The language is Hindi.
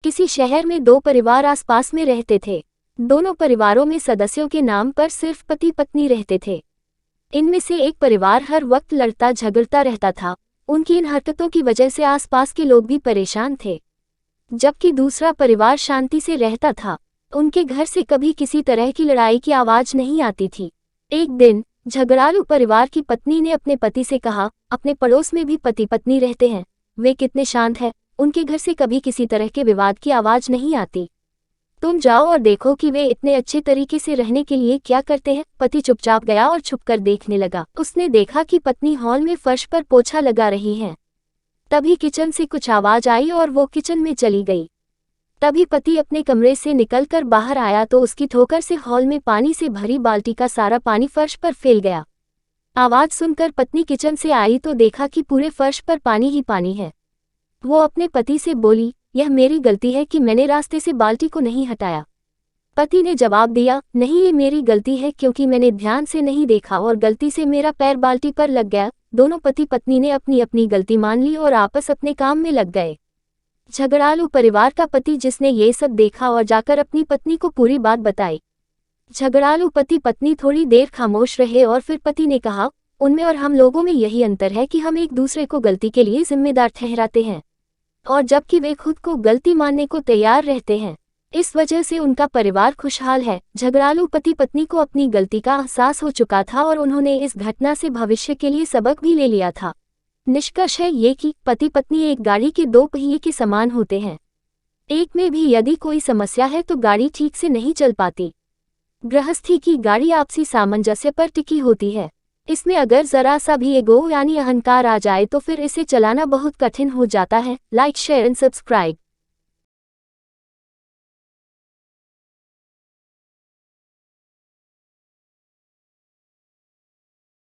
किसी शहर में दो परिवार आसपास में रहते थे। दोनों परिवारों में सदस्यों के नाम पर सिर्फ पति पत्नी रहते थे। इनमें से एक परिवार हर वक्त लड़ता झगड़ता रहता था। उनकी इन हरकतों की वजह से आसपास के लोग भी परेशान थे, जबकि दूसरा परिवार शांति से रहता था। उनके घर से कभी किसी तरह की लड़ाई की आवाज नहीं आती थी। एक दिन झगड़ालू परिवार की पत्नी ने अपने पति से कहा, अपने पड़ोस में भी पति पत्नी रहते हैं, वे कितने शांत हैं, उनके घर से कभी किसी तरह के विवाद की आवाज नहीं आती। तुम जाओ और देखो कि वे इतने अच्छे तरीके से रहने के लिए क्या करते हैं। पति चुपचाप गया और छुपकर देखने लगा। उसने देखा कि पत्नी हॉल में फर्श पर पोछा लगा रही है। तभी किचन से कुछ आवाज आई और वो किचन में चली गई। तभी पति अपने कमरे से निकलकर बाहर आया तो उसकी ठोकर से हॉल में पानी से भरी बाल्टी का सारा पानी फर्श पर फैल गया। आवाज सुनकर पत्नी किचन से आई तो देखा कि पूरे फर्श पर पानी ही पानी है। वो अपने पति से बोली, यह मेरी गलती है कि मैंने रास्ते से बाल्टी को नहीं हटाया। पति ने जवाब दिया, नहीं, ये मेरी गलती है क्योंकि मैंने ध्यान से नहीं देखा और गलती से मेरा पैर बाल्टी पर लग गया। दोनों पति पत्नी ने अपनी अपनी गलती मान ली और आपस अपने काम में लग गए। झगड़ालू परिवार का पति जिसने ये सब देखा और जाकर अपनी पत्नी को पूरी बात बताई। झगड़ालू पति पत्नी थोड़ी देर खामोश रहे और फिर पति ने कहा, उनमें और हम लोगों में यही अंतर है कि हम एक दूसरे को गलती के लिए जिम्मेदार ठहराते हैं, और जबकि वे खुद को गलती मानने को तैयार रहते हैं। इस वजह से उनका परिवार खुशहाल है। झगड़ालू पति पत्नी को अपनी गलती का एहसास हो चुका था और उन्होंने इस घटना से भविष्य के लिए सबक भी ले लिया था। निष्कर्ष है ये कि पति पत्नी एक गाड़ी के दो पहिए के समान होते हैं। एक में भी यदि कोई समस्या है तो गाड़ी ठीक से नहीं चल पाती। गृहस्थी की गाड़ी आपसी सामंजस्य पर टिकी होती है। इसमें अगर जरा सा भी ईगो यानी अहंकार आ जाए तो फिर इसे चलाना बहुत कठिन हो जाता है। Like, share and subscribe.